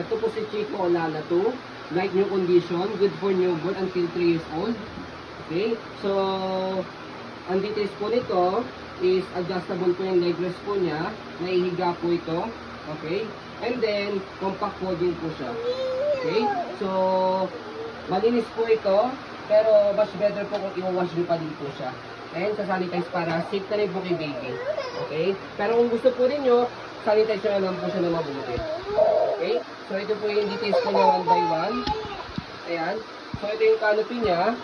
Ito po si Chico Olala 2. Like new condition. Good for newborn until 3 years old. Okay. So, ang details po nito is adjustable po yung leg rest po niya. Naihiga po ito. Okay. And then, compact po din po siya. Okay. So, malinis po ito. Pero, much better po kung i-wash nyo pa din po siya. And, sasanitize para safe na rin po kay baby. Okay. Pero kung gusto po ninyo, sanitize nyo lang po siya na mabuti. Okay. So, ito po yung details po niya one by one. Ayan. So, ito yung canopy niya.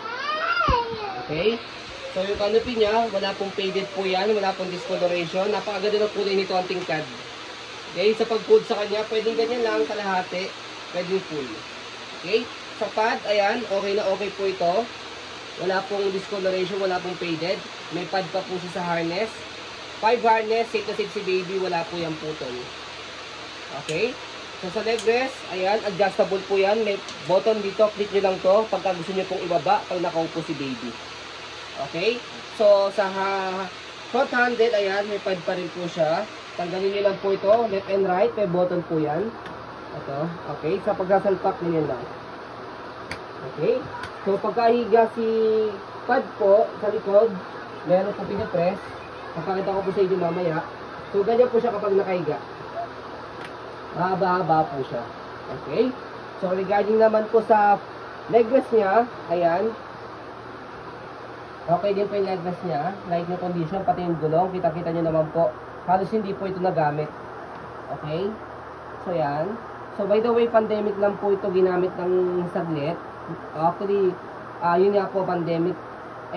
Okay. So, yung canopy niya, wala pong faded po yan. Wala pong discoloration. Napakaganda na kulay nito ang tingkad. Okay. Sa pag-fold sa kanya, pwedeng ganyan lang kalahati. Pwedeng full. Okay. Sa pad, ayan. Okay na okay po ito. Wala pong discoloration. Wala pong faded. May pad pa po siya sa harness. 5 harness. Safe na safe si baby. Wala po yung putol. Okay. So, sa leg rest, ayan, adjustable po yan. May button dito, click nyo lang to pagka gusto nyo pong ibaba pag nakaupo si baby. Okay? So, sa front handle, ayan, may pad pa rin po siya. Tanggalin nyo lang po ito, left and right, may button po yan. Ito, okay? Sa pagsasalpak nyo lang. Okay? So, pagkahiga si pad po sa likod, meron po pinipress. Papakita ko po sa inyo mamaya. So, ganyan po siya kapag nakahiga. Mahaba-haba po siya. Okay? So, regarding naman po sa leg rest niya, ayan. Okay din po yung leg rest niya. Like na condition, pati yung gulong. Kita-kita nyo naman po. Halos hindi po ito nagamit. Okay? So, yan. So, by the way, pandemic lang po ito ginamit ng saglit. Actually, yun nga po, pandemic.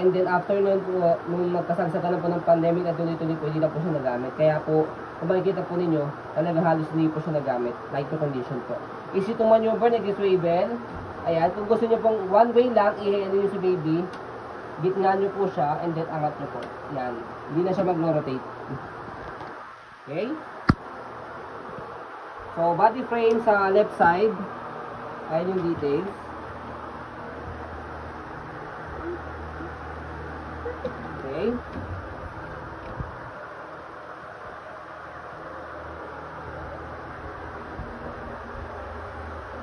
And then, after nun po, nung magkasagsagan po ng pandemic, at tuloy-tuloy po, hindi na po siya nagamit. Kaya po, kung makikita po ninyo, talaga halos hindi po siya nagamit. Like to condition po. Easy to maneuver, nag-swivel. Ayan, kung gusto nyo pong one way lang, i-ano nyo si baby. Gitnaan nyo po siya, and then angat nyo po. Yan. Hindi na siya mag-rotate. Okay? So, body frame sa left side. Ayan yung details. Okay?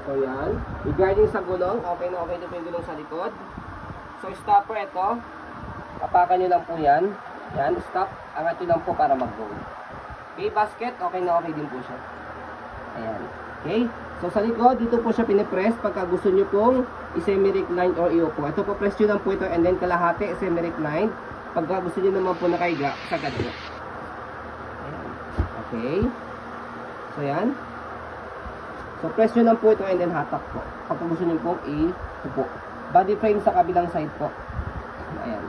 So, yan. Regarding sa gulong, okay na okay na po yung gulong sa likod. So, stopper ito. Kapakan nyo lang po yan. Yan, stop. Angat nyo lang po para mag-go. Okay, basket, okay na okay din po siya. Ayan. Okay. So, sa likod, dito po siya pinipress pagka gusto nyo pong i-semi-recline or i-upo. Ito po, press nyo lang po ito and then kalahati, semi-recline. Pagka gusto nyo naman po nakaiga, sa gadget. Ayan. Okay. So, yan. So, press nyo lang po ito and then hatak po. Kapag gusto nyo pong i-upo. Body frame sa kabilang side po. Ayan.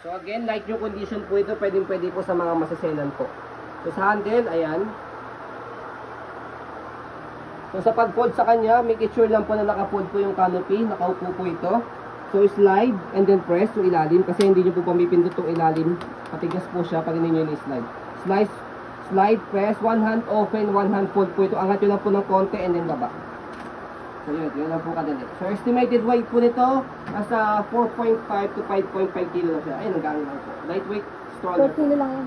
So, again, like yung condition po ito, pwede po sa mga masaselan po. So, sa handle, ayan. So, sa pag-fold sa kanya, make sure lang po na naka-fold po yung canopy. Nakaupo po ito. So, slide and then press yung ilalim kasi hindi nyo po pamipindot yung ilalim. Patigas po siya pag hindi nyo slide. Slide, press, one hand open, one hand fold po ito. Angat nyo lang po ng konti and then baba. So, yun lang po kadali. So, estimated weight po nito, nasa 4.5 to 5.5 kilo na siya. Ayun, nagkano lang po. Lightweight stroller. 4 kilo lang yan.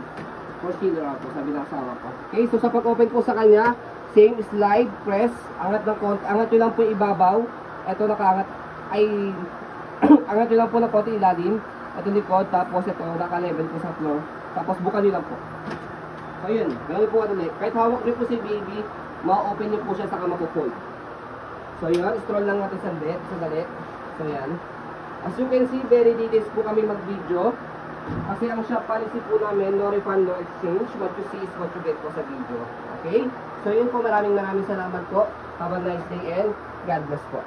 4 kilo lang po, sabi ng asawa ko. Okay, so sa pag-open po sa kanya, same slide, press, angat ng konti. Angat nyo lang po ibabaw. Ito nakaangat, ay, angat nyo lang po ng konti ilalim. Ito likod, tapos ito, naka-level po sa floor. Tapos bukan nyo lang po. So, yun. Ganyan po kadali. Kahit hawak nyo po si baby, ma-open nyo po siya saka mapufold. So, yun. Scroll lang natin sandali. So, yan. As you can see, very details po kami mag-video. Kasi ang shop policy po namin, no refund, no exchange. What you see is what you get po sa video. Okay? So, yun po. Maraming salamat po. Have a nice day and God bless po.